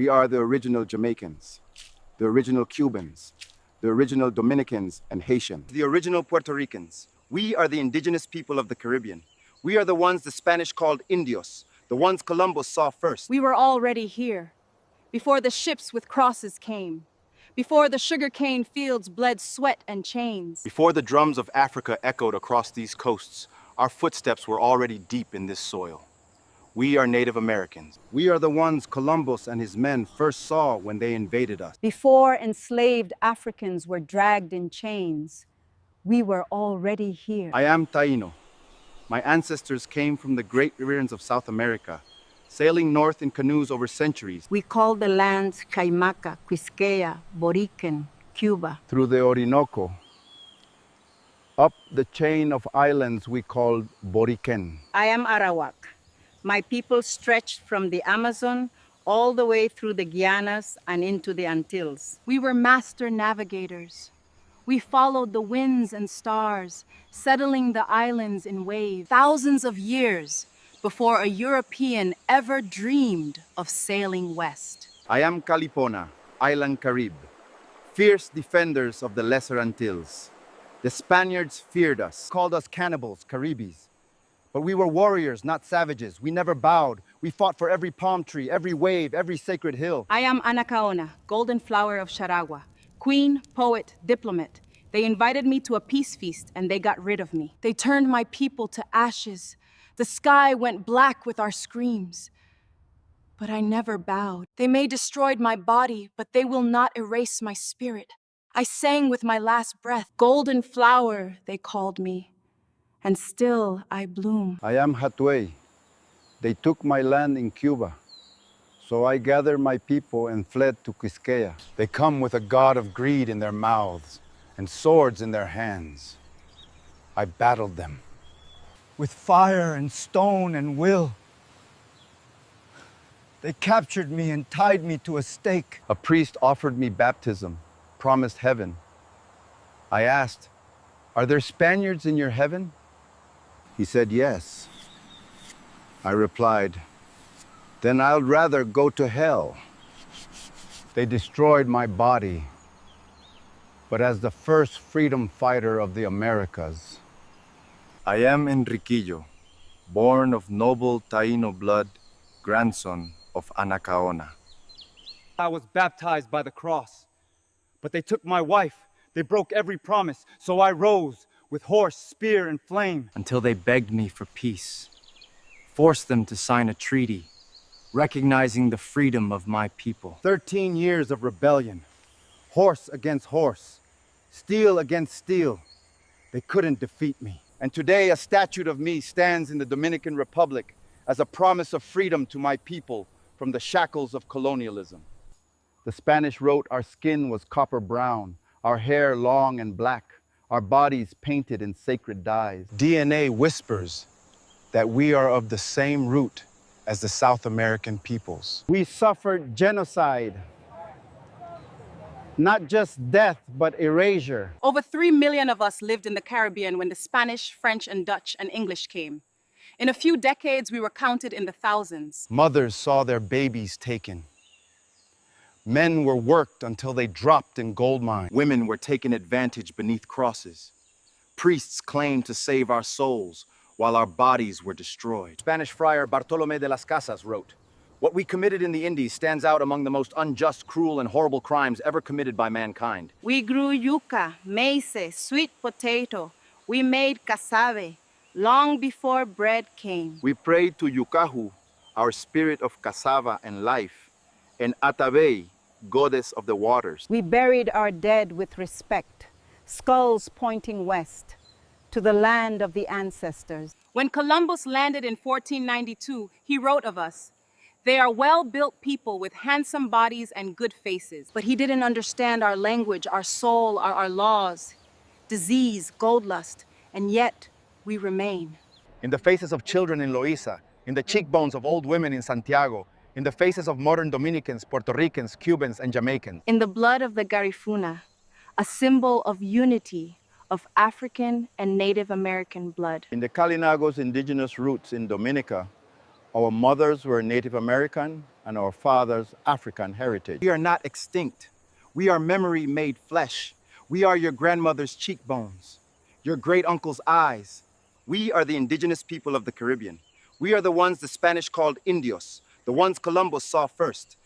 We are the original Jamaicans, the original Cubans, the original Dominicans and Haitians, the original Puerto Ricans. We are the indigenous people of the Caribbean. We are the ones the Spanish called Indios, the ones Columbus saw first. We were already here, before the ships with crosses came, before the sugarcane fields bled sweat and chains. Before the drums of Africa echoed across these coasts, our footsteps were already deep in this soil. We are Native Americans. We are the ones Columbus and his men first saw when they invaded us. Before enslaved Africans were dragged in chains, we were already here. I am Taíno. My ancestors came from the great riverines of South America, sailing north in canoes over centuries. We call the lands Caimaca, Quisqueya, Borican, Cuba. Through the Orinoco, up the chain of islands we called Borican. I am Arawak. My people stretched from the Amazon all the way through the Guianas and into the Antilles. We were master navigators. We followed the winds and stars, settling the islands in waves, thousands of years before a European ever dreamed of sailing west. I am Kalipona, Island Carib, fierce defenders of the Lesser Antilles. The Spaniards feared us, called us cannibals, Caribes. But we were warriors, not savages. We never bowed. We fought for every palm tree, every wave, every sacred hill. I am Anacaona, golden flower of Charagua, queen, poet, diplomat. They invited me to a peace feast and they got rid of me. They turned my people to ashes. The sky went black with our screams. But I never bowed. They may destroy my body, but they will not erase my spirit. I sang with my last breath. Golden flower, they called me. And still I bloom. I am Hatuey. They took my land in Cuba. So I gathered my people and fled to Quisqueya. They come with a god of greed in their mouths and swords in their hands. I battled them. With fire and stone and will. They captured me and tied me to a stake. A priest offered me baptism, promised heaven. I asked, "Are there Spaniards in your heaven?" He said, "Yes." I replied, "Then I'd rather go to hell." They destroyed my body, but as the first freedom fighter of the Americas, I am Enriquillo, born of noble Taíno blood, grandson of Anacaona. I was baptized by the cross, but they took my wife. They broke every promise, so I rose with horse, spear, and flame. Until they begged me for peace, forced them to sign a treaty, recognizing the freedom of my people. 13 years of rebellion, horse against horse, steel against steel. They couldn't defeat me. And today a statue of me stands in the Dominican Republic as a promise of freedom to my people from the shackles of colonialism. The Spanish wrote our skin was copper brown, our hair long and black, our bodies painted in sacred dyes. DNA whispers that we are of the same root as the South American peoples. We suffered genocide, not just death, but erasure. Over 3 million of us lived in the Caribbean when the Spanish, French, and Dutch and English came. In a few decades, we were counted in the thousands. Mothers saw their babies taken. Men were worked until they dropped in gold mines. Women were taken advantage beneath crosses. Priests claimed to save our souls while our bodies were destroyed. Spanish friar Bartolomé de las Casas wrote, "What we committed in the Indies stands out among the most unjust, cruel, and horrible crimes ever committed by mankind." We grew yuca, maize, sweet potato. We made cassave long before bread came. We prayed to Yucahu, our spirit of cassava and life, and Atabey, goddess of the waters. We buried our dead with respect, skulls pointing west, to the land of the ancestors. When Columbus landed in 1492, he wrote of us, "They are well-built people with handsome bodies and good faces." But he didn't understand our language, our soul, our laws, disease, gold lust, and yet we remain. In the faces of children in Loíza, in the cheekbones of old women in Santiago, in the faces of modern Dominicans, Puerto Ricans, Cubans, and Jamaicans. In the blood of the Garifuna, a symbol of unity of African and Native American blood. In the Kalinago's indigenous roots in Dominica, Our mothers were Native American and our fathers African heritage. We are not extinct. We are memory made flesh. We are your grandmother's cheekbones, your great uncle's eyes. We are the indigenous people of the Caribbean. We are the ones the Spanish called Indios, the ones Columbus saw first.